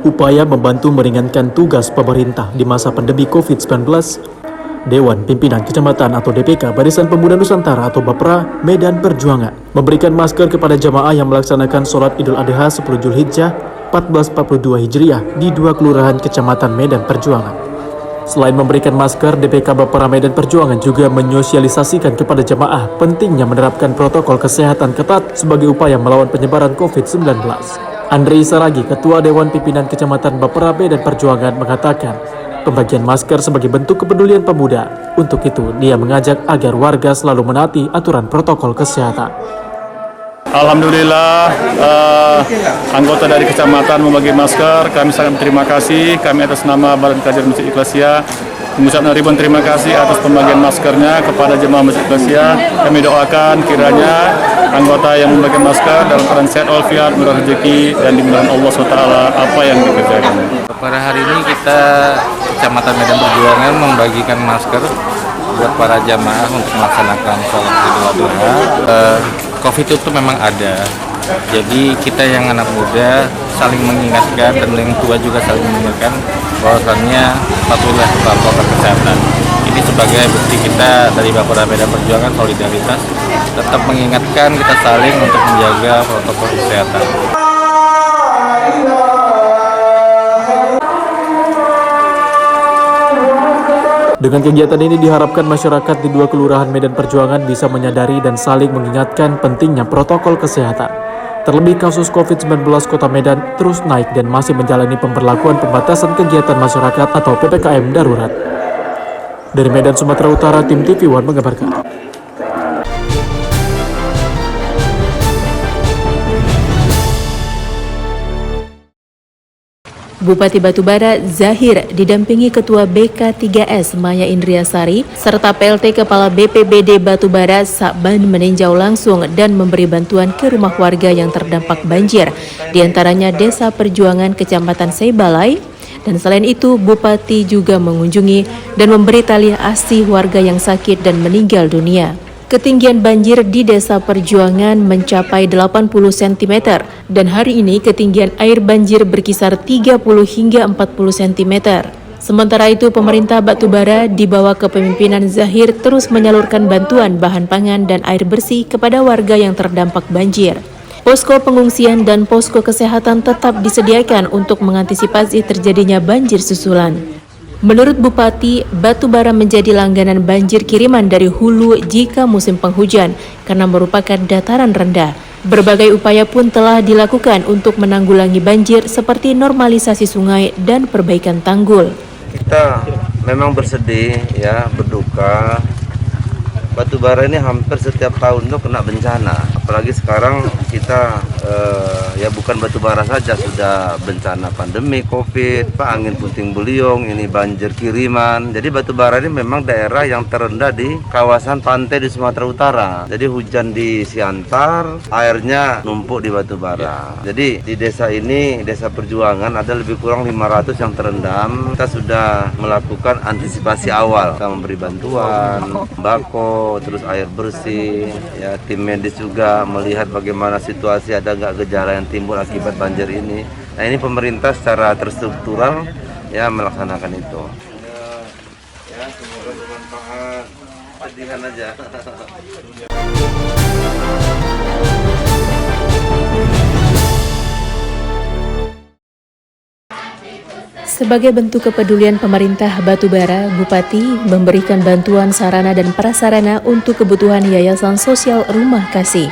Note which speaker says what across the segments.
Speaker 1: upaya membantu meringankan tugas pemerintah di masa pandemi COVID-19, Dewan Pimpinan Kecamatan atau DPK Barisan Pemuda Nusantara atau BAPRA Medan Perjuangan memberikan masker kepada jamaah yang melaksanakan sholat Idul Adha 10 Zulhijjah 1442 Hijriah di 2 kelurahan Kecamatan Medan Perjuangan. Selain memberikan masker, DPK BAPRA Medan Perjuangan juga menyosialisasikan kepada jamaah pentingnya menerapkan protokol kesehatan ketat sebagai upaya melawan penyebaran COVID-19. Andri Saragi, Ketua Dewan Pimpinan Kecamatan BAPRA Medan Perjuangan mengatakan, pembagian masker sebagai bentuk kepedulian pemuda. Untuk itu, dia mengajak agar warga selalu menaati aturan protokol kesehatan.
Speaker 2: Alhamdulillah, anggota dari kecamatan membagi masker. Kami sangat berterima kasih. Kami atas nama Badan Kajian Masjid Ikhlasiyah mengucapkan ribuan terima kasih atas pembagian maskernya kepada jemaah Masjid Ikhlasiyah. Kami doakan kiranya anggota yang membagi masker dalam keadaan sehat walafiat, murah rezeki, dan dimudahkan Allah SWT apa yang dikerjakan.
Speaker 3: Pada hari ini kita Kecamatan Medan Perjuangan membagikan masker buat para jamaah untuk melaksanakan sholat Idul Adha. COVID itu memang ada, jadi kita yang anak muda saling mengingatkan dan yang tua juga saling mengingatkan bahwasannya patuhilah protokol kesehatan. Ini sebagai bukti kita dari BAPRA Medan Perjuangan solidaritas, tetap mengingatkan kita saling untuk menjaga protokol kesehatan.
Speaker 1: Dengan kegiatan ini diharapkan masyarakat di 2 kelurahan Medan Perjuangan bisa menyadari dan saling mengingatkan pentingnya protokol kesehatan. Terlebih kasus COVID-19 Kota Medan terus naik dan masih menjalani pemberlakuan pembatasan kegiatan masyarakat atau PPKM darurat. Dari Medan, Sumatera Utara, tim TV One mengabarkan.
Speaker 4: Bupati Batubara Zahir didampingi Ketua BK3S Maya Indriasari serta PLT Kepala BPBD Batubara Sakban meninjau langsung dan memberi bantuan ke rumah warga yang terdampak banjir, diantaranya Desa Perjuangan Kecamatan Seibalai. Dan selain itu, Bupati juga mengunjungi dan memberi tali asih warga yang sakit dan meninggal dunia. Ketinggian banjir di Desa Perjuangan mencapai 80 cm dan hari ini ketinggian air banjir berkisar 30 hingga 40 cm. Sementara itu, pemerintah Batubara di bawah kepemimpinan Zahir terus menyalurkan bantuan bahan pangan dan air bersih kepada warga yang terdampak banjir. Posko pengungsian dan posko kesehatan tetap disediakan untuk mengantisipasi terjadinya banjir susulan. Menurut Bupati, Batubara menjadi langganan banjir kiriman dari hulu jika musim penghujan karena merupakan dataran rendah. Berbagai upaya pun telah dilakukan untuk menanggulangi banjir seperti normalisasi sungai dan perbaikan tanggul.
Speaker 5: Kita memang bersedih ya, berduka. Batubara ini hampir setiap tahun tuh kena bencana. Apalagi sekarang kita ya bukan Batubara saja, sudah bencana pandemi COVID, angin puting beliung, ini banjir kiriman. Jadi Batubara ini memang daerah yang terendah di kawasan pantai di Sumatera Utara. Jadi hujan di Siantar, airnya numpuk di Batubara. Jadi di desa ini, Desa Perjuangan, ada lebih kurang 500 yang terendam. Kita sudah melakukan antisipasi awal, kita memberi bantuan, sembako, terus air bersih, ya tim medis juga melihat bagaimana situasi, ada nggak gejala yang timbul akibat banjir ini. Nah ini pemerintah secara terstruktural ya melaksanakan itu. Ya semoga bermanfaat. Sedihan aja.
Speaker 4: Sebagai bentuk kepedulian pemerintah Batubara, Bupati memberikan bantuan sarana dan prasarana untuk kebutuhan Yayasan Sosial Rumah Kasih.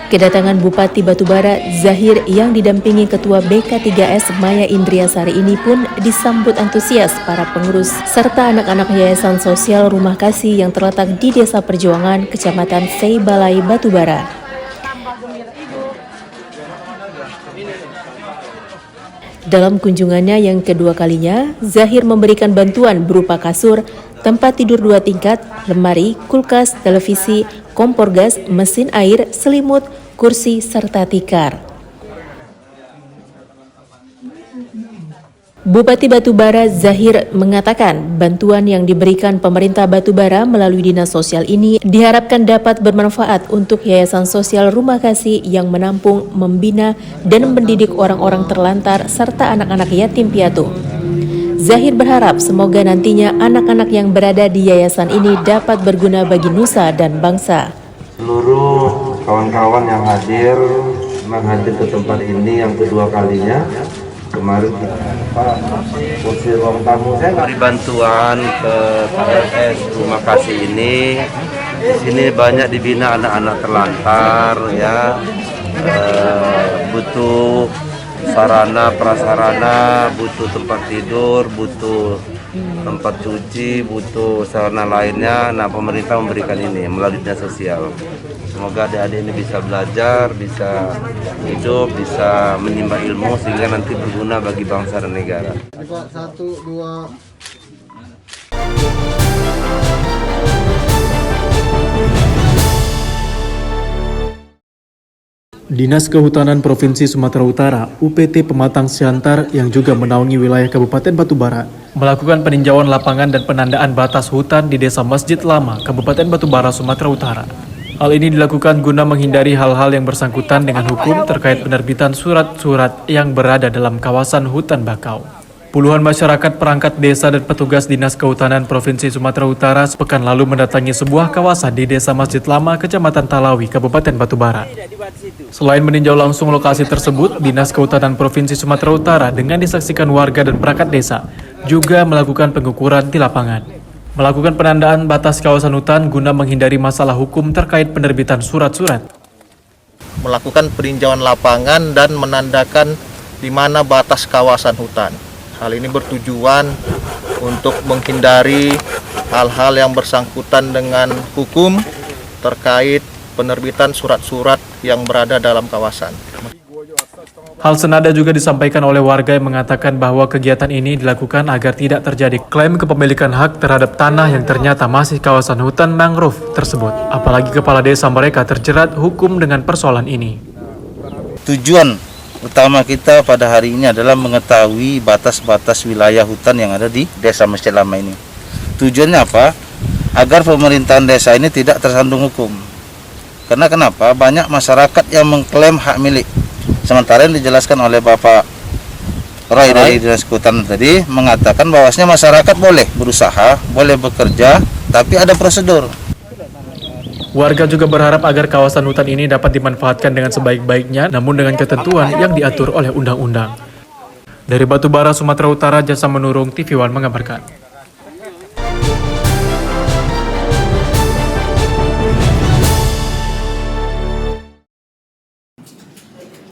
Speaker 4: Kedatangan Bupati Batubara Zahir yang didampingi Ketua BK3S Maya Indriasari ini pun disambut antusias para pengurus serta anak-anak Yayasan Sosial Rumah Kasih yang terletak di Desa Perjuangan, Kecamatan Seibalai, Batubara. Dalam kunjungannya yang kedua kalinya, Zahir memberikan bantuan berupa kasur, tempat tidur 2 tingkat, lemari, kulkas, televisi, kompor gas, mesin air, selimut, kursi, serta tikar. Bupati Batubara Zahir mengatakan bantuan yang diberikan pemerintah Batubara melalui Dinas Sosial ini diharapkan dapat bermanfaat untuk Yayasan Sosial Rumah Kasih yang menampung, membina, dan mendidik orang-orang terlantar serta anak-anak yatim piatu. Zahir berharap semoga nantinya anak-anak yang berada di yayasan ini dapat berguna bagi nusa dan bangsa.
Speaker 5: Seluruh kawan-kawan yang hadir ke tempat ini yang kedua kalinya. Kemarin kita kursi ruang tamu beri bantuan ke KRS Rumah Kasih ini. Di sini banyak dibina anak-anak terlantar ya, butuh sarana prasarana, butuh tempat tidur, butuh tempat cuci, butuh sarana lainnya. Nah, pemerintah memberikan ini melalui dinas sosial. Semoga adik-adik ini bisa belajar, bisa hidup, bisa menimba ilmu sehingga nanti berguna bagi bangsa dan negara.
Speaker 6: Satu, dua.
Speaker 1: Dinas Kehutanan Provinsi Sumatera Utara, UPT Pematang Siantar yang juga menaungi wilayah Kabupaten Batubara, melakukan peninjauan lapangan dan penandaan batas hutan di Desa Masjid Lama, Kabupaten Batubara, Sumatera Utara. Hal ini dilakukan guna menghindari hal-hal yang bersangkutan dengan hukum terkait penerbitan surat-surat yang berada dalam kawasan hutan bakau. Puluhan masyarakat perangkat desa dan petugas Dinas Kehutanan Provinsi Sumatera Utara sepekan lalu mendatangi sebuah kawasan di Desa Masjid Lama, Kecamatan Talawi, Kabupaten Batubara. Selain meninjau langsung lokasi tersebut, Dinas Kehutanan Provinsi Sumatera Utara dengan disaksikan warga dan perangkat desa juga melakukan pengukuran di lapangan. Melakukan penandaan batas kawasan hutan guna menghindari masalah hukum terkait penerbitan surat-surat.
Speaker 7: Melakukan peninjauan lapangan dan menandakan di mana batas kawasan hutan. Hal ini bertujuan untuk menghindari hal-hal yang bersangkutan dengan hukum terkait penerbitan surat-surat yang berada dalam kawasan.
Speaker 1: Hal senada juga disampaikan oleh warga yang mengatakan bahwa kegiatan ini dilakukan agar tidak terjadi klaim kepemilikan hak terhadap tanah yang ternyata masih kawasan hutan mangrove tersebut. Apalagi kepala desa mereka terjerat hukum dengan persoalan ini.
Speaker 8: Tujuan utama kita pada hari ini adalah mengetahui batas-batas wilayah hutan yang ada di Desa Masjid Lama ini. Tujuannya apa? Agar pemerintahan desa ini tidak tersandung hukum. Karena kenapa? Banyak masyarakat yang mengklaim hak milik. Sementara yang dijelaskan oleh Bapak Roy dari Dinas Kehutanan tadi mengatakan bahwasanya masyarakat boleh berusaha, boleh bekerja, tapi ada prosedur.
Speaker 1: Warga juga berharap agar kawasan hutan ini dapat dimanfaatkan dengan sebaik-baiknya, namun dengan ketentuan yang diatur oleh undang-undang. Dari Batubara, Sumatera Utara, Jasa Menurung, TV One mengabarkan.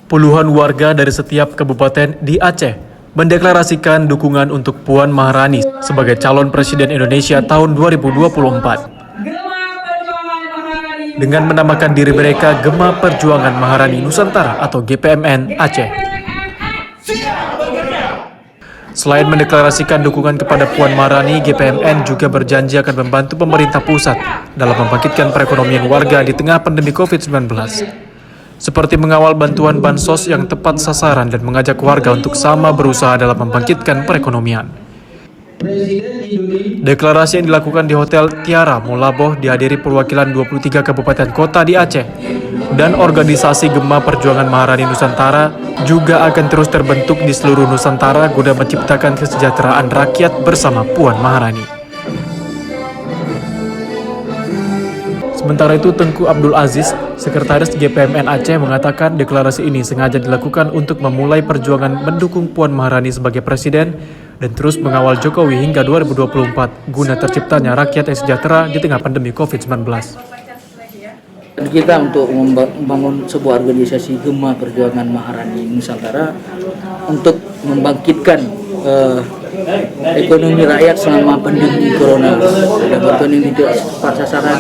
Speaker 1: Puluhan warga dari setiap kabupaten di Aceh mendeklarasikan dukungan untuk Puan Maharani sebagai calon presiden Indonesia tahun 2024. Dengan menamakan diri mereka Gema Perjuangan Maharani Nusantara atau GPMN Aceh. Selain mendeklarasikan dukungan kepada Puan Maharani, GPMN juga berjanji akan membantu pemerintah pusat dalam membangkitkan perekonomian warga di tengah pandemi COVID-19. Seperti mengawal bantuan bansos yang tepat sasaran dan mengajak warga untuk sama berusaha dalam membangkitkan perekonomian. Deklarasi yang dilakukan di Hotel Tiara, Molaboh dihadiri perwakilan 23 kabupaten kota di Aceh. Dan organisasi Gema Perjuangan Maharani Nusantara juga akan terus terbentuk di seluruh Nusantara guna menciptakan kesejahteraan rakyat bersama Puan Maharani. Sementara itu, Tengku Abdul Aziz, Sekretaris GPMN Aceh, mengatakan deklarasi ini sengaja dilakukan untuk memulai perjuangan mendukung Puan Maharani sebagai presiden dan terus mengawal Jokowi hingga 2024 guna terciptanya rakyat yang sejahtera di tengah pandemi COVID-19.
Speaker 9: Kita untuk membangun sebuah organisasi Gema Perjuangan Maharani Nusantara untuk membangkitkan ekonomi rakyat selama pandemi corona. Dan bantuan ini tidak tepat sasaran.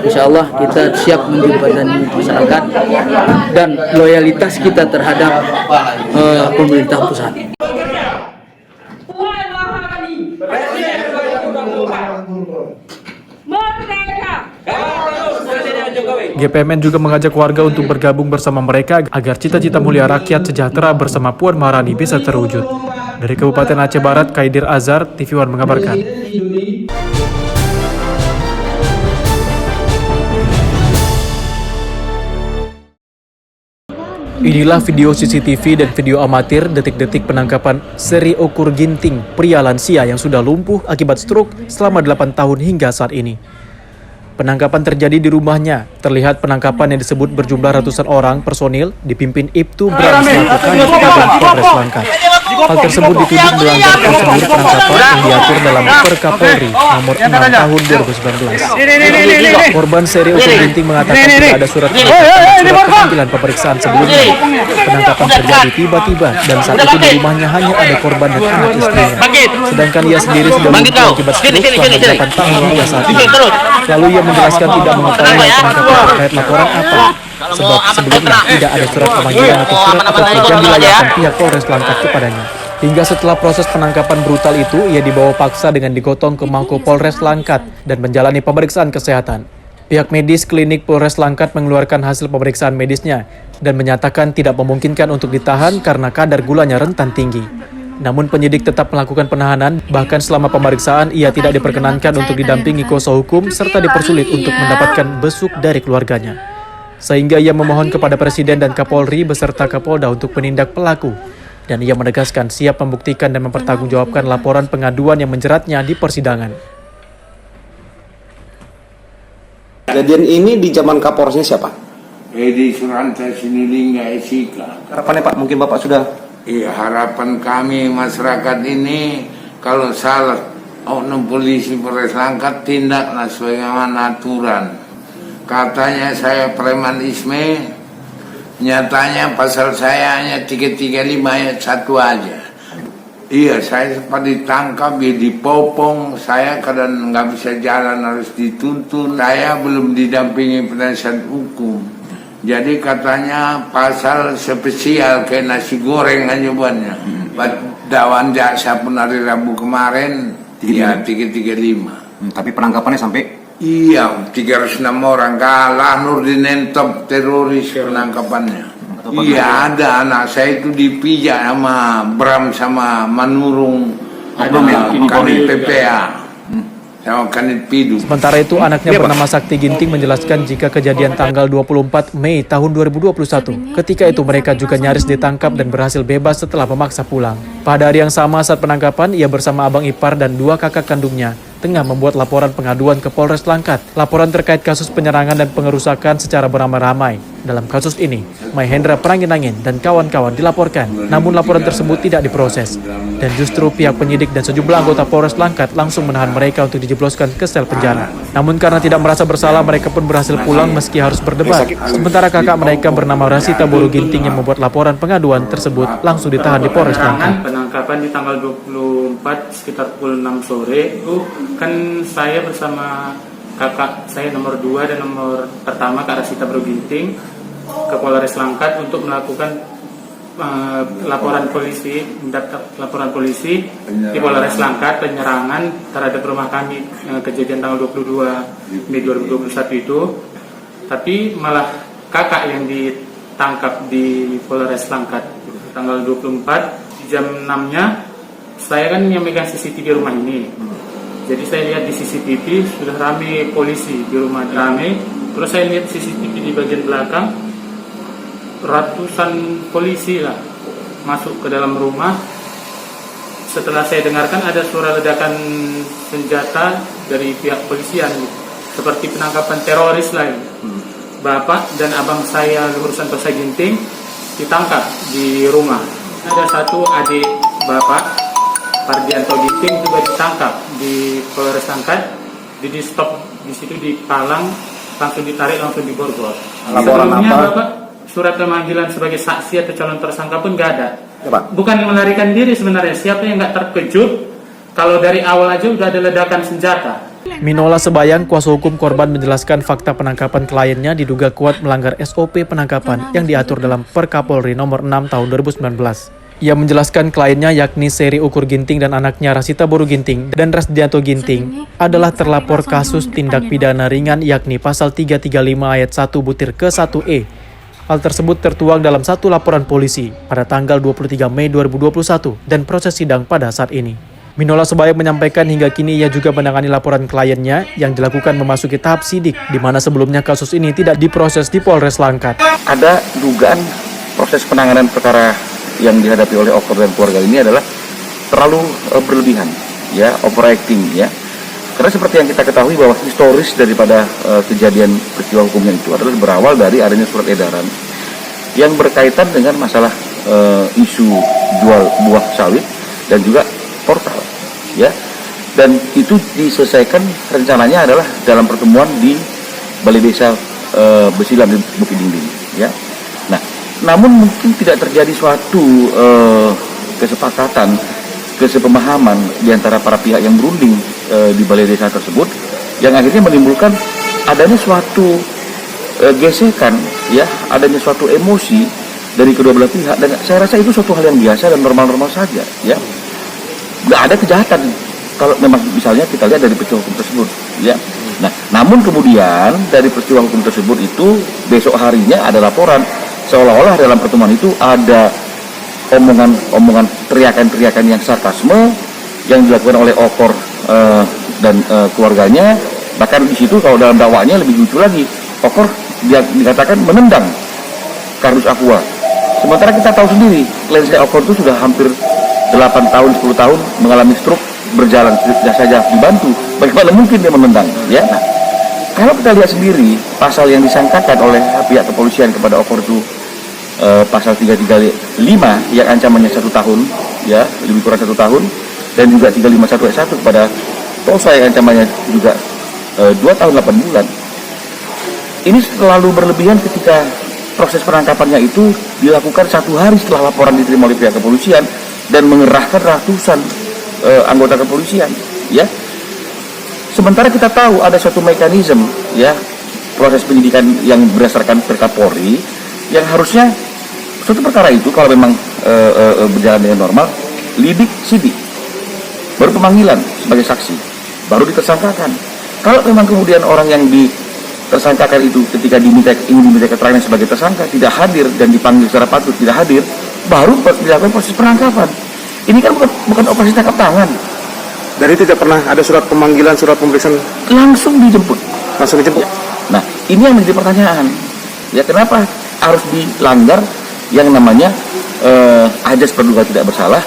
Speaker 9: Insya Allah kita siap menjembatani masyarakat dan loyalitas kita terhadap pemerintah pusat.
Speaker 1: GPMN juga mengajak warga untuk bergabung bersama mereka agar cita-cita mulia rakyat sejahtera bersama Puan Maharani bisa terwujud. Dari Kabupaten Aceh Barat, Kaidir Azhar, TV One mengabarkan. Inilah video CCTV dan video amatir detik-detik penangkapan Seri Okur Ginting, pria lansia yang sudah lumpuh akibat stroke selama 8 tahun hingga saat ini. Penangkapan terjadi di rumahnya. Terlihat penangkapan yang disebut berjumlah ratusan orang personil dipimpin Ibtu Bram selaku Kanit dan Polres Langkat. Hal tersebut dituding melanggar prosedur penangkapan yang diatur dalam Perkapolri nomor 6 tahun 2019. Korban Seri Okur Ginting mengatakan tidak ada surat panggilan pemeriksaan sebelumnya. Penangkapan terjadi tiba-tiba dan saat itu di rumahnya hanya ada korban dan anak istrinya. Sedangkan ia sendiri sudah lumpuh akibat stroke selama 8 tahun hingga saat ini. Lalu ia menjelaskan tidak mengetahui penangkapan terkait laporan apa, sebab sebelumnya tidak ada surat pemanggilan atau surat apapun yang dilayangkan pihak Polres Langkat kepadanya. Hingga setelah proses penangkapan brutal itu, ia dibawa paksa dengan digotong ke Mako Polres Langkat dan menjalani pemeriksaan kesehatan. Pihak medis klinik Polres Langkat mengeluarkan hasil pemeriksaan medisnya dan menyatakan tidak memungkinkan untuk ditahan karena kadar gulanya rentan tinggi. Namun penyidik tetap melakukan penahanan, bahkan selama pemeriksaan ia tidak diperkenankan untuk didampingi kuasa hukum serta dipersulit untuk mendapatkan besuk dari keluarganya. Sehingga ia memohon kepada Presiden dan Kapolri beserta Kapolda untuk menindak pelaku. Dan ia menegaskan siap membuktikan dan mempertanggungjawabkan laporan pengaduan yang menjeratnya di persidangan.
Speaker 10: Kejadian ini di zaman Kapolresnya siapa?
Speaker 11: Edi Suranta Sinilingga Esika.
Speaker 10: Harapannya Pak, mungkin Bapak sudah.
Speaker 11: Iya, harapan kami masyarakat ini kalau salah oknum polisi Polres Langkat tindaklah sebagaimana aturan. Katanya saya preman isme, nyatanya pasal saya hanya 335 ayat 1 aja. Iya, saya sempat ditangkap, ya dipopong, saya kadang nggak bisa jalan harus dituntun. Saya belum didampingi penasihat hukum. Jadi katanya pasal spesial kayak nasi goreng aja buatnya. Dakwaan jaksa pun hari Rabu kemarin, ya 335.
Speaker 10: Tapi penangkapannya sampai?
Speaker 11: Iya, 306 orang. Kalah Nurdin Entop teroris penangkapannya. Iya, ada anak saya itu dipijak sama Bram sama Manurung, Kanit PPA.
Speaker 1: Sementara itu anaknya bernama Sakti Ginting menjelaskan jika kejadian tanggal 24 Mei tahun 2021, ketika itu mereka juga nyaris ditangkap dan berhasil bebas setelah memaksa pulang. Pada hari yang sama saat penangkapan, ia bersama abang ipar dan 2 kakak kandungnya tengah membuat laporan pengaduan ke Polres Langkat. Laporan terkait kasus penyerangan dan pengerusakan secara beramai-ramai. Dalam kasus ini, Mahendra Prangin-Angin dan kawan-kawan dilaporkan, namun laporan tersebut tidak diproses. Dan justru pihak penyidik dan sejumlah anggota Polres Langkat langsung menahan mereka untuk dijebloskan ke sel penjara. Namun karena tidak merasa bersalah, mereka pun berhasil pulang meski harus berdebat. Sementara kakak mereka bernama Rasita Boru Ginting yang membuat laporan pengaduan tersebut langsung ditahan di Polres Langkat.
Speaker 12: Penangkapan di tanggal 24 sekitar pukul 6 sore itu kan saya bersama kakak saya nomor 2 dan nomor pertama Kak Rasita Boru Ginting ke Polres Langkat untuk melakukan laporan polisi di Polres Langkat penyerangan terhadap rumah kami kejadian tanggal 22 Mei 2021 itu. Tapi malah kakak yang ditangkap di Polres Langkat tanggal 24 jam 6-nya. Saya kan yang megang CCTV rumah ini. Jadi saya lihat di CCTV sudah ramai polisi di rumah, ramai. Terus saya lihat CCTV di bagian belakang, ratusan polisi lah masuk ke dalam rumah. Setelah saya dengarkan ada suara ledakan senjata dari pihak polisian, seperti penangkapan teroris lain. Bapak dan abang saya Luhur Santosa Ginting ditangkap di rumah. Ada satu adik bapak Pardianto Ginting juga ditangkap di Polres Langkat, di stop di situ di Palang, langsung ditarik langsung diborgol.
Speaker 10: Laporan
Speaker 12: sebelumnya
Speaker 10: apa?
Speaker 12: Bapak surat pemanggilan sebagai saksi atau calon tersangka pun nggak ada.
Speaker 10: Ya, Pak.
Speaker 12: Bukan melarikan diri sebenarnya. Siapa yang nggak terkejut kalau dari awal aja udah ada ledakan senjata.
Speaker 1: Minola Sebayang, kuasa hukum korban, menjelaskan fakta penangkapan kliennya diduga kuat melanggar SOP penangkapan yang diatur dalam Perkapolri nomor 6 tahun 2019. Ia menjelaskan kliennya yakni Seri Okur Ginting dan anaknya Rasita Boru Ginting dan Rasdianto Ginting adalah terlapor kasus tindak pidana ringan yakni pasal 335 ayat 1 butir ke 1E Hal tersebut tertuang dalam satu laporan polisi pada tanggal 23 Mei 2021 dan proses sidang pada saat ini. Minola Sebaya menyampaikan hingga kini ia juga menangani laporan kliennya yang dilakukan memasuki tahap sidik, di mana sebelumnya kasus ini tidak diproses di Polres Langkat.
Speaker 8: Ada dugaan proses penanganan perkara yang dihadapi oleh Okor dan keluarga ini adalah terlalu berlebihan, ya, overacting, ya. Karena seperti yang kita ketahui bahwa historis daripada kejadian peristiwa hukumnya itu adalah berawal dari adanya surat edaran yang berkaitan dengan masalah isu jual buah sawit dan juga portal, ya, dan itu diselesaikan rencananya adalah dalam pertemuan di Balai Desa Besilam di Bukit Dinding, ya. Nah, namun mungkin tidak terjadi suatu kesepakatan, kesepemahaman di antara para pihak yang berunding di balai desa tersebut, yang akhirnya menimbulkan adanya suatu gesekan, ya, adanya suatu emosi dari kedua belah pihak, dan saya rasa itu suatu hal yang biasa dan normal-normal saja, ya. Nggak ada kejahatan kalau memang misalnya kita lihat dari peristiwa hukum tersebut, ya. Nah, namun kemudian dari peristiwa hukum tersebut itu besok harinya ada laporan seolah-olah dalam pertemuan itu ada omongan teriakan-teriakan yang sarkasme yang dilakukan oleh Okor dan keluarganya. Bahkan di situ kalau dalam dakwaannya lebih lucu lagi, Okor dikatakan menendang kardus aqua. Sementara kita tahu sendiri lensa Okor itu sudah hampir 8 tahun, 10 tahun mengalami stroke, berjalan tidak saja dibantu, bagaimana mungkin dia menendang, ya. Nah, kalau kita lihat sendiri pasal yang disangkakan oleh pihak kepolisian kepada Okor itu pasal 335 yang ancamannya 1 tahun, ya, lebih kurang 1 tahun, dan juga 351 ayat 1 kepada Tosa yang ancamannya juga 2 tahun 8 bulan. Ini selalu berlebihan ketika proses penangkapannya itu dilakukan 1 hari setelah laporan diterima oleh pihak kepolisian dan mengerahkan ratusan anggota kepolisian, ya. Sementara kita tahu ada suatu mekanisme, ya, proses penyidikan yang berdasarkan Perkap Polri yang harusnya suatu perkara itu kalau memang berjalan dengan normal, lidik, sidik, baru pemanggilan sebagai saksi, baru ditersangkakan. Kalau memang kemudian orang yang ditersangkakan itu ketika ingin diminta keterangan sebagai tersangka tidak hadir dan dipanggil secara patut tidak hadir, baru dilakukan proses penangkapan. Ini kan bukan operasi tangkap tangan.
Speaker 10: Dari itu tidak pernah ada surat pemanggilan, surat pemeriksaan?
Speaker 8: Langsung dijemput.
Speaker 10: Langsung dijemput?
Speaker 8: Ya. Nah, ini yang menjadi pertanyaan. Ya, kenapa harus dilanggar yang namanya ajas praduga tidak bersalah?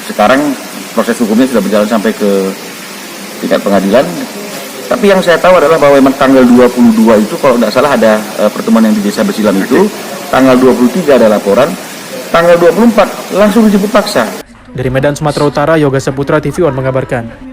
Speaker 8: Sekarang proses hukumnya sudah berjalan sampai ke tingkat pengadilan. Tapi yang saya tahu adalah bahwa memang tanggal 22 itu kalau tidak salah ada pertemuan yang di Desa Besilam itu, tanggal 23 ada laporan, tanggal 24 langsung dijemput paksa.
Speaker 1: Dari Medan, Sumatera Utara, Yoga Saputra, TV One mengabarkan.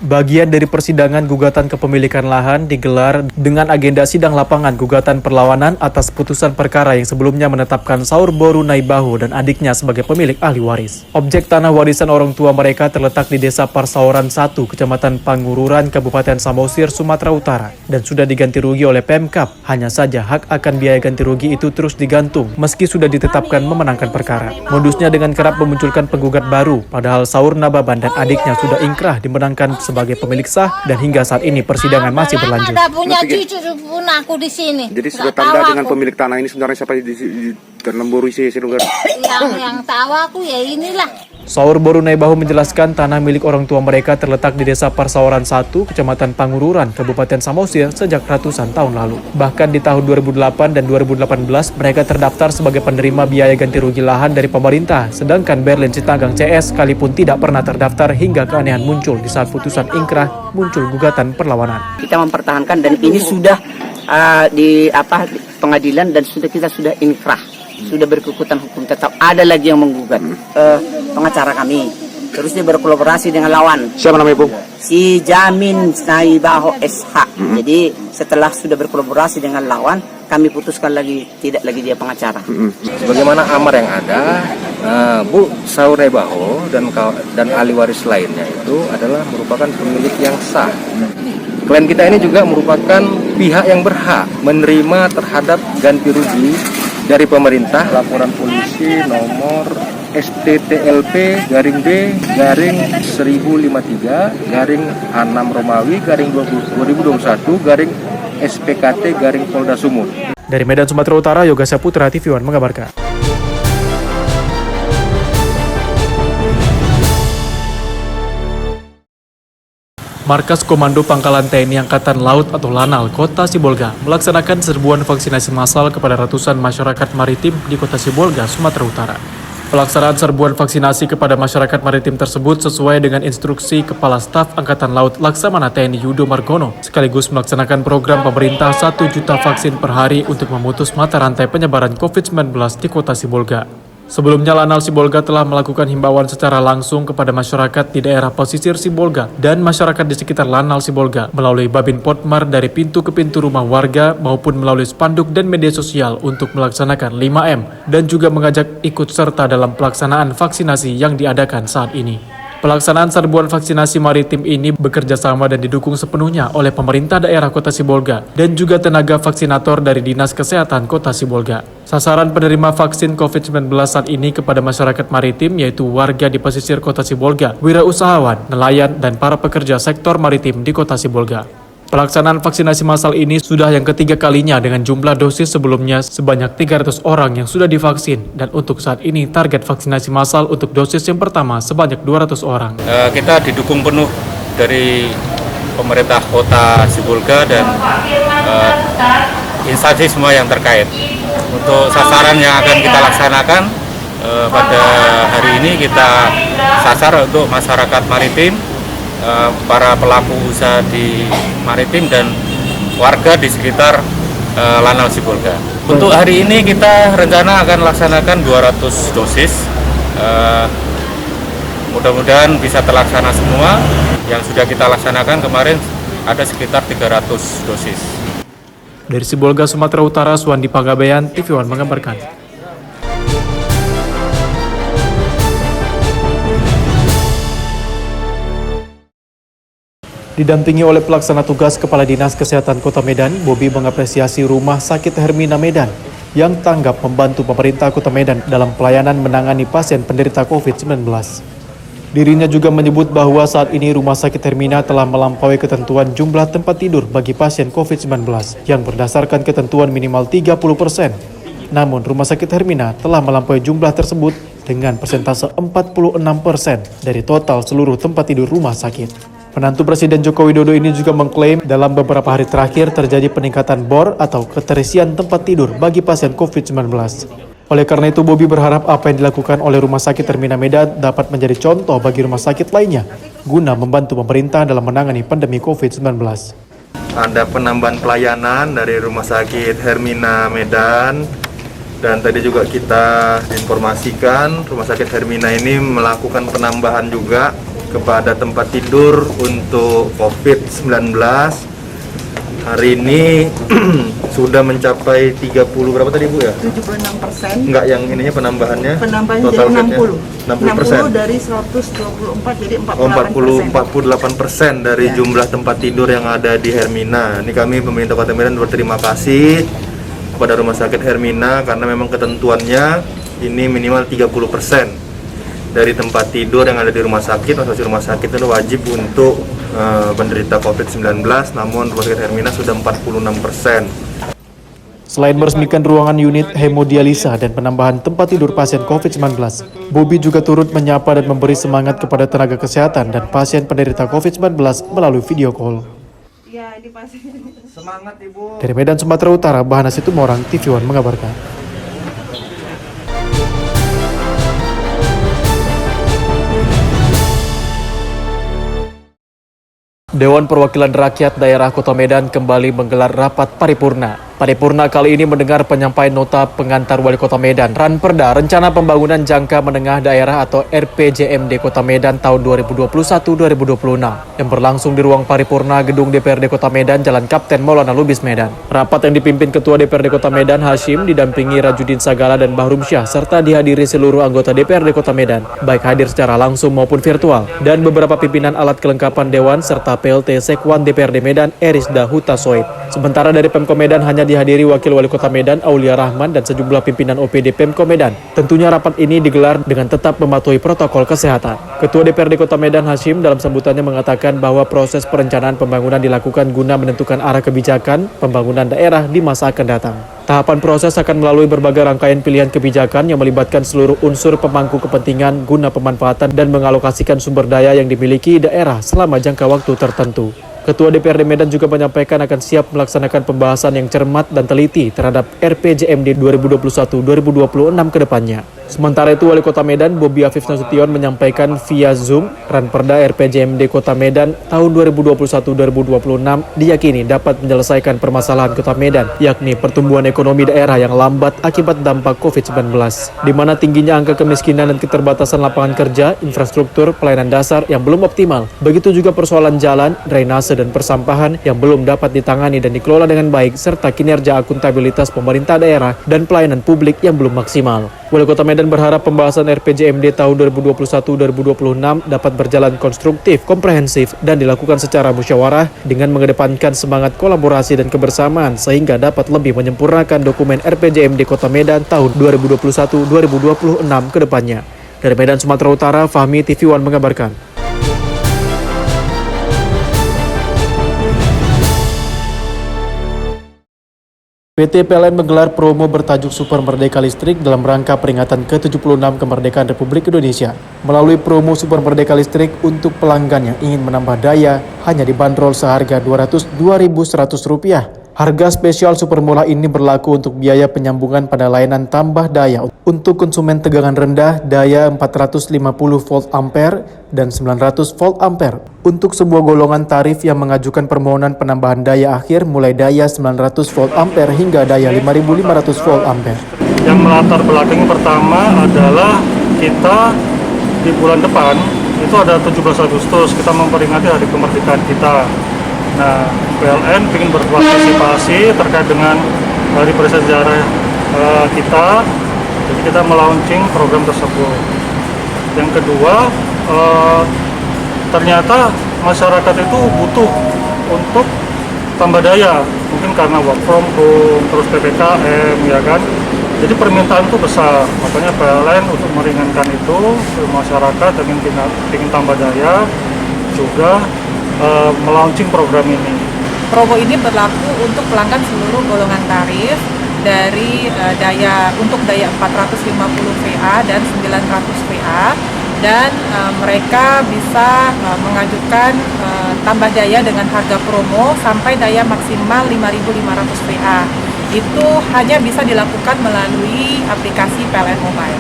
Speaker 1: Bagian dari persidangan gugatan kepemilikan lahan digelar dengan agenda sidang lapangan gugatan perlawanan atas putusan perkara yang sebelumnya menetapkan Saur Boru Naibaho dan adiknya sebagai pemilik ahli waris. Objek tanah warisan orang tua mereka terletak di Desa Parsauran 1, Kecamatan Pangururan, Kabupaten Samosir, Sumatera Utara, dan sudah diganti rugi oleh Pemkap. Hanya saja hak akan biaya ganti rugi itu terus digantung meski sudah ditetapkan memenangkan perkara. Modusnya dengan kerap memunculkan penggugat baru, padahal Saur Nababan dan adiknya sudah ingkrah dimenangkan sebagai pemilik sah, dan hingga saat ini persidangan masih berlanjut.
Speaker 13: Ada punya cucu pun aku di sini.
Speaker 10: Jadi sudah tanda dengan pemilik tanah ini sebenarnya siapa di Lemburu isi
Speaker 13: yang tahu aku ya inilah.
Speaker 1: Saur Boru Naibaho menjelaskan tanah milik orang tua mereka terletak di Desa Parsauran 1, Kecamatan Pangururan, Kabupaten Samosir sejak ratusan tahun lalu. Bahkan di tahun 2008 dan 2018 mereka terdaftar sebagai penerima biaya ganti rugi lahan dari pemerintah, sedangkan Berlin Citanggang CS sekalipun tidak pernah terdaftar hingga keanehan muncul di saat putusan ingkrah muncul gugatan perlawanan.
Speaker 14: Kita mempertahankan dan ini sudah di pengadilan dan kita sudah inkrah. Sudah berkekuatan hukum tetap, ada lagi yang menggugat pengacara kami, terus dia berkolaborasi dengan lawan.
Speaker 10: Siapa namanya, Bu?
Speaker 14: Si Jamin Naibaho SH. Jadi setelah sudah berkolaborasi dengan lawan, kami putuskan tidak lagi dia pengacara.
Speaker 3: Sebagaimana amar yang ada, Bu Saur Naibaho dan ahli waris lainnya itu adalah merupakan pemilik yang sah. Klien kita ini juga merupakan pihak yang berhak menerima terhadap ganti rugi
Speaker 7: dari pemerintah, laporan polisi nomor STTLP-B-1053-6 Romawi /2021-SPKT-Polda Sumut.
Speaker 1: Dari Medan, Sumatera Utara, Yoga Saputra, TV One mengabarkan. Markas Komando Pangkalan TNI Angkatan Laut atau Lanal Kota Sibolga melaksanakan serbuan vaksinasi massal kepada ratusan masyarakat maritim di Kota Sibolga, Sumatera Utara. Pelaksanaan serbuan vaksinasi kepada masyarakat maritim tersebut sesuai dengan instruksi Kepala Staf Angkatan Laut Laksamana TNI Yudo Margono, sekaligus melaksanakan program pemerintah 1 juta vaksin per hari untuk memutus mata rantai penyebaran COVID-19 di Kota Sibolga. Sebelumnya, Lanal Sibolga telah melakukan himbauan secara langsung kepada masyarakat di daerah pesisir Sibolga dan masyarakat di sekitar Lanal Sibolga melalui Babin Potmar dari pintu ke pintu rumah warga maupun melalui spanduk dan media sosial untuk melaksanakan 5M dan juga mengajak ikut serta dalam pelaksanaan vaksinasi yang diadakan saat ini. Pelaksanaan serbuan vaksinasi maritim ini bekerja sama dan didukung sepenuhnya oleh pemerintah daerah Kota Sibolga dan juga tenaga vaksinator dari Dinas Kesehatan Kota Sibolga. Sasaran penerima vaksin COVID-19 saat ini kepada masyarakat maritim yaitu warga di pesisir Kota Sibolga, wirausahawan, nelayan, dan para pekerja sektor maritim di Kota Sibolga. Pelaksanaan vaksinasi massal ini sudah yang ketiga kalinya dengan jumlah dosis sebelumnya sebanyak 300 orang yang sudah divaksin, dan untuk saat ini target vaksinasi massal untuk dosis yang pertama sebanyak 200 orang.
Speaker 3: Kita didukung penuh dari pemerintah Kota Sibolga dan instansi semua yang terkait. Untuk sasaran yang akan kita laksanakan pada hari ini kita sasar untuk masyarakat maritim, para pelaku usaha di maritim dan warga di sekitar Lanal Sibolga. Untuk hari ini kita rencana akan laksanakan 200 dosis. Mudah-mudahan bisa terlaksana semua. Yang sudah kita laksanakan kemarin ada sekitar 300 dosis.
Speaker 1: Dari Sibolga, Sumatera Utara, Suwandi Panggabean, TV One mengabarkan. Didampingi oleh pelaksana tugas Kepala Dinas Kesehatan Kota Medan, Bobi mengapresiasi Rumah Sakit Hermina Medan yang tanggap membantu pemerintah Kota Medan dalam pelayanan menangani pasien penderita COVID-19. Dirinya juga menyebut bahwa saat ini Rumah Sakit Hermina telah melampaui ketentuan jumlah tempat tidur bagi pasien COVID-19 yang berdasarkan ketentuan minimal 30%. Namun Rumah Sakit Hermina telah melampaui jumlah tersebut dengan persentase 46% dari total seluruh tempat tidur rumah sakit. Menantu Presiden Joko Widodo ini juga mengklaim dalam beberapa hari terakhir terjadi peningkatan bor atau keterisian tempat tidur bagi pasien COVID-19. Oleh karena itu, Bobi berharap apa yang dilakukan oleh Rumah Sakit Hermina Medan dapat menjadi contoh bagi rumah sakit lainnya guna membantu pemerintah dalam menangani pandemi COVID-19.
Speaker 7: Ada penambahan pelayanan dari Rumah Sakit Hermina Medan, dan tadi juga kita informasikan Rumah Sakit Hermina ini melakukan penambahan juga kepada tempat tidur untuk COVID-19. Hari ini sudah mencapai 30 berapa tadi Bu ya?
Speaker 15: 76%.
Speaker 7: Enggak, yang ininya penambahannya?
Speaker 15: Penambahannya
Speaker 7: total
Speaker 15: jadi
Speaker 7: 60
Speaker 15: 60 dari 124 jadi
Speaker 7: 48% dari jumlah tempat tidur yang ada di Hermina. Ini kami pemerintah Kota Medan berterima kasih kepada Rumah Sakit Hermina karena memang ketentuannya ini minimal 30% dari tempat tidur yang ada di rumah sakit. Masuk rumah sakit itu wajib untuk penderita COVID-19, namun Rumah Sakit Hermina sudah 46%.
Speaker 1: Selain meresmikan ruangan unit hemodialisa dan penambahan tempat tidur pasien COVID-19, Bobi juga turut menyapa dan memberi semangat kepada tenaga kesehatan dan pasien penderita COVID-19 melalui video call.
Speaker 7: Semangat Ibu.
Speaker 1: Dari Medan, Sumatera Utara, Bahana Situmorang, TV One mengabarkan. Dewan Perwakilan Rakyat Daerah Kota Medan kembali menggelar rapat paripurna. Paripurna kali ini mendengar penyampaian nota pengantar Wali Kota Medan, Ranperda Rencana Pembangunan Jangka Menengah Daerah atau RPJMD Kota Medan tahun 2021-2026 yang berlangsung di ruang paripurna Gedung DPRD Kota Medan, Jalan Kapten Maulana Lubis, Medan. Rapat yang dipimpin Ketua DPRD Kota Medan Hashim didampingi Rajudin Sagala dan Bahrum Syah serta dihadiri seluruh anggota DPRD Kota Medan, baik hadir secara langsung maupun virtual, dan beberapa pimpinan alat kelengkapan Dewan serta PLT Sekwan DPRD Medan Erisda Huta Soid. Sementara dari Pemko Medan hanya dihadiri Wakil Wali Kota Medan, Aulia Rahman, dan sejumlah pimpinan OPD Pemko Medan. Tentunya rapat ini digelar dengan tetap mematuhi protokol kesehatan. Ketua DPRD Kota Medan Hashim dalam sambutannya mengatakan bahwa proses perencanaan pembangunan dilakukan guna menentukan arah kebijakan pembangunan daerah di masa akan datang. Tahapan proses akan melalui berbagai rangkaian pilihan kebijakan yang melibatkan seluruh unsur pemangku kepentingan guna pemanfaatan dan mengalokasikan sumber daya yang dimiliki daerah selama jangka waktu tertentu. Ketua DPRD Medan juga menyampaikan akan siap melaksanakan pembahasan yang cermat dan teliti terhadap RPJMD 2021-2026 ke depannya. Sementara itu, Wali Kota Medan Bobi Afif Nasution menyampaikan via Zoom Ranperda RPJMD Kota Medan tahun 2021-2026 diyakini dapat menyelesaikan permasalahan Kota Medan, yakni pertumbuhan ekonomi daerah yang lambat akibat dampak COVID-19, di mana tingginya angka kemiskinan dan keterbatasan lapangan kerja, infrastruktur, pelayanan dasar yang belum optimal. Begitu juga persoalan jalan, drainase, dan persampahan yang belum dapat ditangani dan dikelola dengan baik, serta kinerja akuntabilitas pemerintah daerah dan pelayanan publik yang belum maksimal. Wali Kota Medan berharap pembahasan RPJMD tahun 2021-2026 dapat berjalan konstruktif, komprehensif, dan dilakukan secara musyawarah dengan mengedepankan semangat kolaborasi dan kebersamaan sehingga dapat lebih menyempurnakan dokumen RPJMD Kota Medan tahun 2021-2026 ke depannya. Dari Medan, Sumatera Utara, Fahmi, TV One mengabarkan. PT PLN menggelar promo bertajuk Super Merdeka Listrik dalam rangka peringatan ke-76 kemerdekaan Republik Indonesia. Melalui promo Super Merdeka Listrik untuk pelanggan yang ingin menambah daya hanya dibanderol seharga Rp202.100. Harga spesial super murah ini berlaku untuk biaya penyambungan pada layanan tambah daya untuk konsumen tegangan rendah daya 450 volt ampere dan 900 volt ampere. Untuk sebuah golongan tarif yang mengajukan permohonan penambahan daya akhir mulai daya 900 volt ampere hingga daya 5500 volt ampere.
Speaker 2: Yang melatar belakang pertama adalah kita di bulan depan itu ada 17 Agustus kita memperingati hari kemerdekaan kita. Nah, PLN ingin berpartisipasi terkait dengan hari bersejarah kita, jadi kita melaunching program tersebut. Yang kedua, ternyata masyarakat itu butuh untuk tambah daya, mungkin karena work from home, terus PPKM, ya kan. Jadi permintaan itu besar, makanya PLN untuk meringankan itu masyarakat ingin tambah daya juga melaunching program ini.
Speaker 15: Promo ini berlaku untuk pelanggan seluruh golongan tarif dari untuk daya 450 VA dan 900 VA, dan mereka bisa mengajukan tambah daya dengan harga promo sampai daya maksimal 5.500 VA. Itu hanya bisa dilakukan melalui aplikasi PLN Mobile.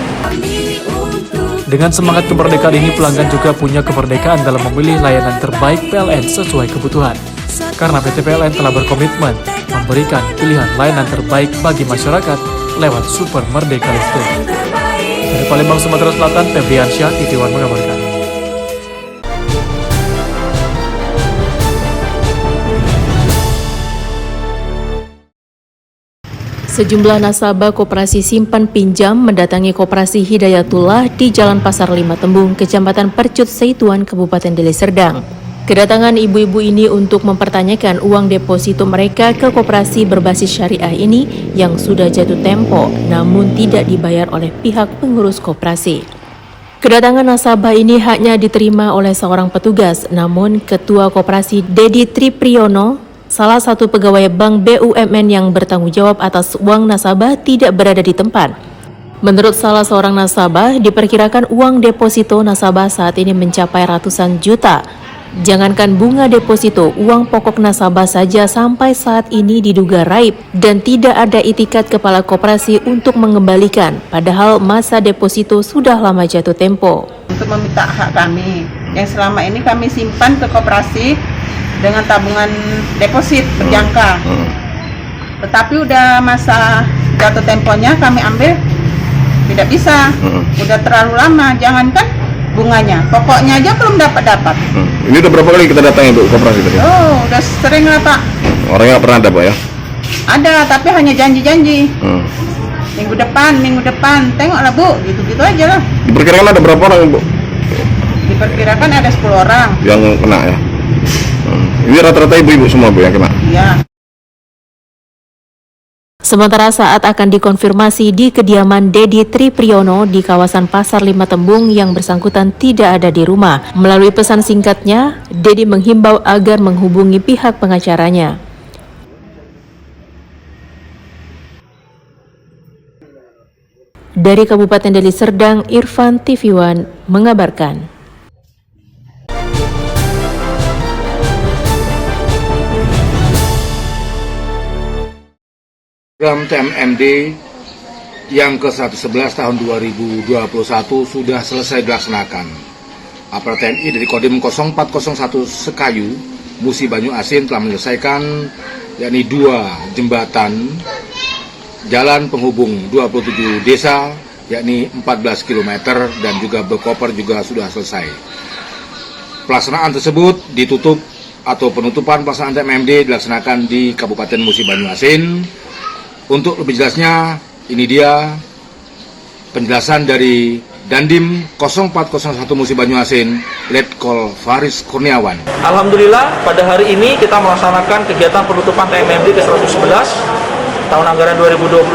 Speaker 1: Dengan semangat kemerdekaan ini, pelanggan juga punya kemerdekaan dalam memilih layanan terbaik PLN sesuai kebutuhan. Karena PT PLN telah berkomitmen memberikan pilihan layanan terbaik bagi masyarakat lewat Super Merdeka Listrik. Dari Palembang, Sumatera Selatan, Febriansyah, TV One mengabarkan.
Speaker 4: Sejumlah nasabah Koperasi Simpan Pinjam mendatangi Koperasi Hidayatullah di Jalan Pasar 5 Tembung, Kecamatan Percut Seituan, Kabupaten Deli Serdang. Kedatangan ibu-ibu ini untuk mempertanyakan uang deposito mereka ke koperasi berbasis syariah ini yang sudah jatuh tempo namun tidak dibayar oleh pihak pengurus koperasi. Kedatangan nasabah ini hanya diterima oleh seorang petugas, namun Ketua Koperasi Dedi Tripriyono, salah satu pegawai Bank BUMN yang bertanggung jawab atas uang nasabah, tidak berada di tempat. Menurut salah seorang nasabah, diperkirakan uang deposito nasabah saat ini mencapai ratusan juta. Jangankan bunga deposito, uang pokok nasabah saja sampai saat ini diduga raib dan tidak ada itikat kepala koperasi untuk mengembalikan, padahal masa deposito sudah lama jatuh tempo.
Speaker 15: Untuk meminta hak kami yang selama ini kami simpan ke koperasi dengan tabungan deposit berjangka. Tetapi udah masa jatuh temponya kami ambil tidak bisa. Udah terlalu lama, jangankan bunganya, pokoknya aja belum dapat.
Speaker 2: Ini udah berapa kali kita datangi Bu koperasi tadi?
Speaker 15: Oh, udah sering lah Pak.
Speaker 2: Orangnya nggak pernah ada Pak ya?
Speaker 15: Ada, tapi hanya janji-janji. Minggu depan, tengoklah Bu, gitu-gitu aja lah.
Speaker 2: Diperkirakan ada berapa orang Bu?
Speaker 15: Diperkirakan ada 10 orang
Speaker 2: yang kena ya? Ini rata-rata ibu-ibu semua Bu yang kena?
Speaker 15: Iya.
Speaker 4: Sementara saat akan dikonfirmasi di kediaman Dedi Tripriyono di kawasan Pasar 5 Tembung, yang bersangkutan tidak ada di rumah. Melalui pesan singkatnya, Dedi menghimbau agar menghubungi pihak pengacaranya. Dari Kabupaten Deli Serdang, Irfan TV One mengabarkan.
Speaker 16: Program TMMD yang ke-111 tahun 2021 sudah selesai dilaksanakan. Aparat TNI dari Kodim 0401 Sekayu, Musi Banyu Asin telah menyelesaikan yakni 2 jembatan jalan penghubung 27 desa yakni 14 km dan juga berkoper juga sudah selesai. Pelaksanaan tersebut ditutup atau penutupan pelaksanaan TMMD dilaksanakan di Kabupaten Musi Banyu Asin. Untuk lebih jelasnya, ini dia penjelasan dari Dandim 0401 Musi Banyu Asin, Letkol Faris Kurniawan.
Speaker 17: Alhamdulillah, pada hari ini kita melaksanakan kegiatan penutupan TMMD ke-111 tahun anggaran 2021.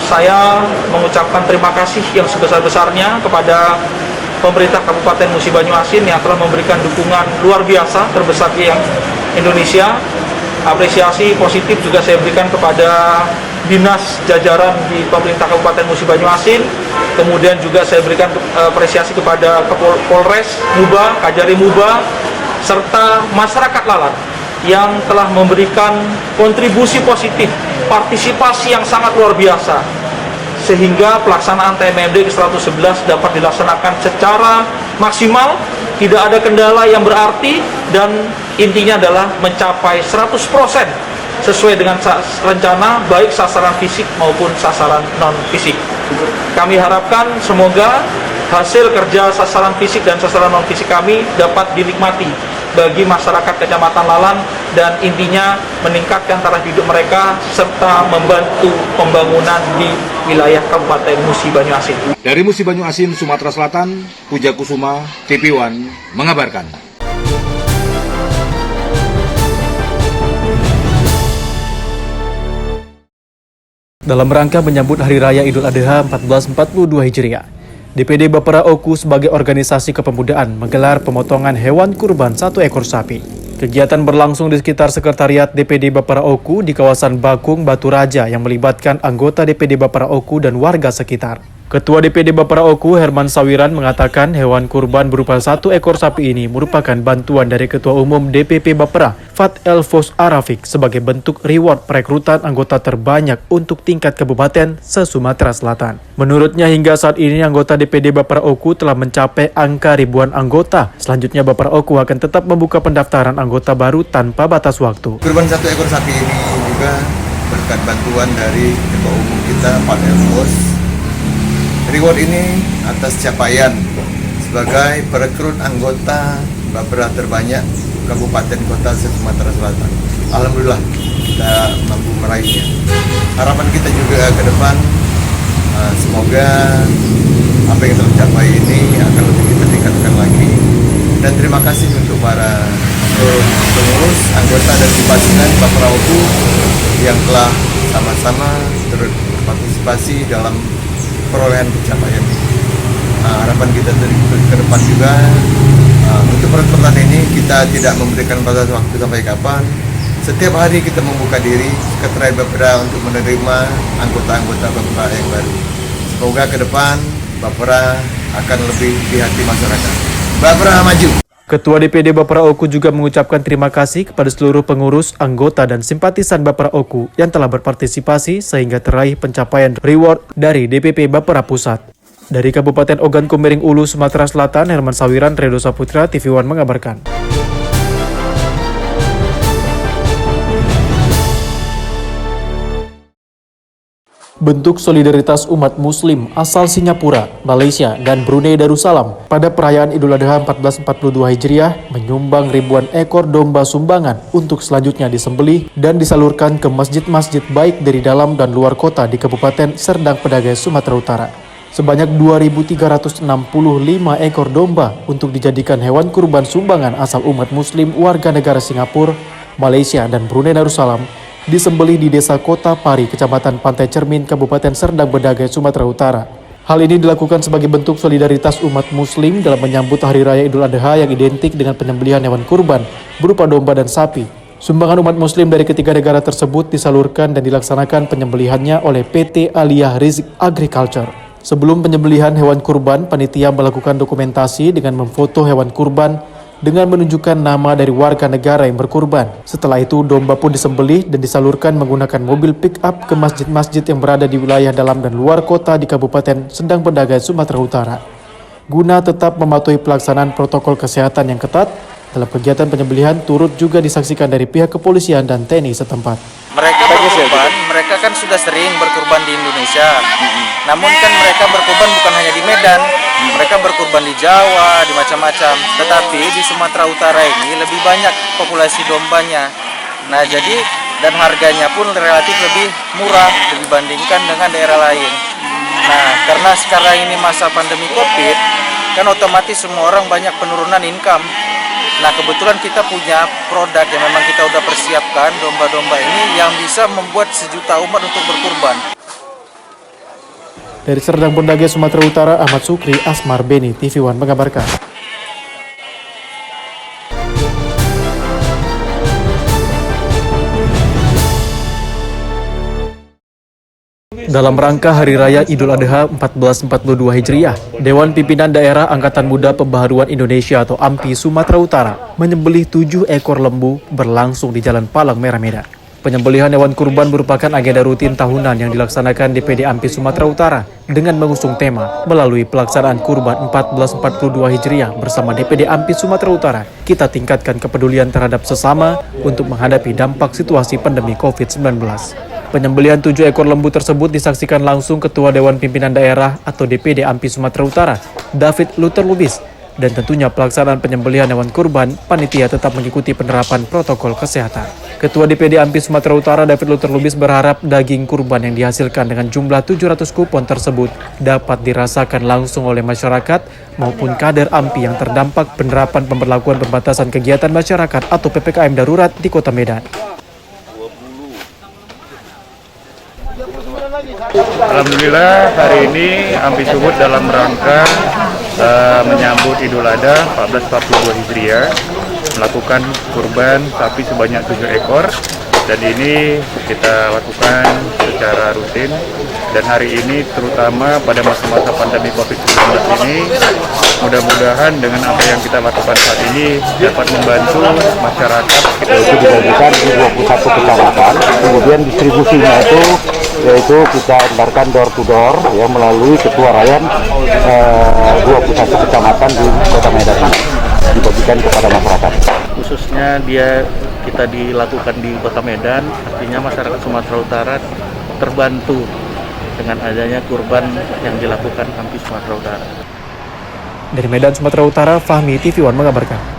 Speaker 17: Saya mengucapkan terima kasih yang sebesar-besarnya kepada pemerintah Kabupaten Musi Banyu Asin yang telah memberikan dukungan luar biasa terbesar di Indonesia. Apresiasi positif juga saya berikan kepada dinas jajaran di pemerintah Kabupaten Musi Banyu Asin. Kemudian juga saya berikan apresiasi kepada Polres Muba, Kajari Muba, serta masyarakat Lalat yang telah memberikan kontribusi positif, partisipasi yang sangat luar biasa, sehingga pelaksanaan TMMD ke-111 dapat dilaksanakan secara maksimal, tidak ada kendala yang berarti, dan intinya adalah mencapai 100% sesuai dengan rencana, baik sasaran fisik maupun sasaran non-fisik. Kami harapkan semoga hasil kerja sasaran fisik dan sasaran non-fisik kami dapat dinikmati bagi masyarakat Kecamatan Lalan dan intinya meningkatkan taraf hidup mereka serta membantu pembangunan di wilayah Kabupaten Musi Banyu Asin.
Speaker 16: Dari Musi Banyu Asin, Sumatera Selatan, Puja Kusuma, TV One mengabarkan.
Speaker 1: Dalam rangka menyambut Hari Raya Idul Adha 1442 Hijriah, DPD Bapera Oku sebagai organisasi kepemudaan menggelar pemotongan hewan kurban 1 ekor sapi. Kegiatan berlangsung di sekitar Sekretariat DPD Bapera Oku di kawasan Bakung, Batu Raja yang melibatkan anggota DPD Bapera Oku dan warga sekitar. Ketua DPD Bapera Oku Herman Sawiran mengatakan hewan kurban berupa 1 ekor sapi ini merupakan bantuan dari Ketua Umum DPP Bapera Fat Elfos Arafik sebagai bentuk reward perekrutan anggota terbanyak untuk tingkat kabupaten se-Sumatera Selatan. Menurutnya hingga saat ini anggota DPD Bapera Oku telah mencapai angka ribuan anggota. Selanjutnya Bapera Oku akan tetap membuka pendaftaran anggota baru tanpa batas waktu.
Speaker 18: Kurban 1 ekor sapi ini juga berkat bantuan dari Ketua Umum kita Fat Elfos. Reward ini atas capaian sebagai perekrut anggota Bapera terbanyak Kabupaten Kota Sumatera Selatan. Alhamdulillah kita mampu meraihnya. Harapan kita juga ke depan semoga apa yang telah dicapai ini akan lebih kita tingkatkan lagi. Dan terima kasih untuk para pengurus, anggota dan simpatisan Bapera Oku yang telah sama-sama turut berpartisipasi dalam perolehan pencapaian ini. Harapan kita ke depan juga untuk perekrutan ini kita tidak memberikan batas waktu sampai kapan. Setiap hari kita membuka diri Sekretariat Bapera untuk menerima anggota-anggota Bapera yang baru. Semoga ke depan Bapera akan lebih di hati masyarakat. Bapera maju.
Speaker 1: Ketua DPD Bapera Oku juga mengucapkan terima kasih kepada seluruh pengurus, anggota, dan simpatisan Bapera Oku yang telah berpartisipasi sehingga teraih pencapaian reward dari DPP Bapera Pusat. Dari Kabupaten Ogan Komering Ulu, Sumatera Selatan, Herman Sawiran, Redo Saputra, TV One mengabarkan. Bentuk solidaritas umat muslim asal Singapura, Malaysia, dan Brunei Darussalam pada perayaan Idul Adha 1442 Hijriah menyumbang ribuan ekor domba sumbangan untuk selanjutnya disembelih dan disalurkan ke masjid-masjid baik dari dalam dan luar kota di Kabupaten Serdang Pedagai, Sumatera Utara. Sebanyak 2.365 ekor domba untuk dijadikan hewan kurban sumbangan asal umat muslim warga negara Singapura, Malaysia, dan Brunei Darussalam disembelih di Desa Kota Pari, Kecamatan Pantai Cermin, Kabupaten Serdang Bedagai, Sumatera Utara. Hal ini dilakukan sebagai bentuk solidaritas umat muslim dalam menyambut Hari Raya Idul Adha yang identik dengan penyembelihan hewan kurban berupa domba dan sapi. Sumbangan umat muslim dari ketiga negara tersebut disalurkan dan dilaksanakan penyembelihannya oleh PT Aliyah Rizq Agriculture. Sebelum penyembelihan hewan kurban, panitia melakukan dokumentasi dengan memfoto hewan kurban dengan menunjukkan nama dari warga negara yang berkurban. Setelah itu, domba pun disembelih dan disalurkan menggunakan mobil pick-up ke masjid-masjid yang berada di wilayah dalam dan luar kota di Kabupaten Serdang Bedagai, Sumatera Utara. Guna tetap mematuhi pelaksanaan protokol kesehatan yang ketat, dalam kegiatan penyembelihan turut juga disaksikan dari pihak kepolisian dan TNI setempat.
Speaker 7: Mereka berkurban, mereka kan sudah sering berkurban di Indonesia. Namun kan mereka berkurban bukan hanya di Medan, mereka berkurban di Jawa, di macam-macam. Tetapi di Sumatera Utara ini lebih banyak populasi dombanya. Nah jadi, dan harganya pun relatif lebih murah dibandingkan dengan daerah lain. Nah karena sekarang ini masa pandemi COVID, kan otomatis semua orang banyak penurunan income. Nah kebetulan kita punya produk yang memang kita udah persiapkan, domba-domba ini yang bisa membuat sejuta umat untuk berkurban.
Speaker 1: Dari Serdang Bedagai, Sumatera Utara, Ahmad Sukri, Asmar Beni, TV One mengabarkan. Dalam rangka Hari Raya Idul Adha 1442 Hijriah, Dewan Pimpinan Daerah Angkatan Muda Pembaharuan Indonesia atau AMPI Sumatera Utara menyembelih 7 ekor lembu berlangsung di Jalan Palang Merah Medan. Penyembelihan hewan kurban merupakan agenda rutin tahunan yang dilaksanakan DPD AMPI Sumatera Utara dengan mengusung tema melalui pelaksanaan kurban 1442 Hijriah bersama DPD AMPI Sumatera Utara. Kita tingkatkan kepedulian terhadap sesama untuk menghadapi dampak situasi pandemi COVID-19. Penyembelihan 7 ekor lembu tersebut disaksikan langsung Ketua Dewan Pimpinan Daerah atau DPD AMPI Sumatera Utara, David Luther Lubis, dan tentunya pelaksanaan penyembelihan hewan kurban, panitia tetap mengikuti penerapan protokol kesehatan. Ketua DPD AMPI Sumatera Utara, David Luther Lubis, berharap daging kurban yang dihasilkan dengan jumlah 700 kupon tersebut dapat dirasakan langsung oleh masyarakat maupun kader AMPI yang terdampak penerapan pemberlakuan pembatasan kegiatan masyarakat atau PPKM darurat di Kota Medan.
Speaker 2: Alhamdulillah hari ini AMPI Sumut dalam rangka menyambut Idul Adha 1442 Hijriah melakukan kurban sapi sebanyak 7 ekor, dan ini kita lakukan secara rutin. Dan hari ini terutama pada masa-masa pandemi COVID-19 ini, mudah-mudahan dengan apa yang kita lakukan saat ini dapat membantu masyarakat.
Speaker 8: Itu dibagikan di 21 kecamatan, kemudian distribusinya itu yaitu kita antarkan door to door ya melalui ketua harian 21 kecamatan di Kota Medan, dibagikan kepada masyarakat.
Speaker 2: Khususnya kita dilakukan di Kota Medan, artinya masyarakat Sumatera Utara terbantu dengan adanya kurban yang dilakukan AMPI Sumatera Utara.
Speaker 1: Dari Medan, Sumatera Utara, Fahmi, TV One mengabarkan.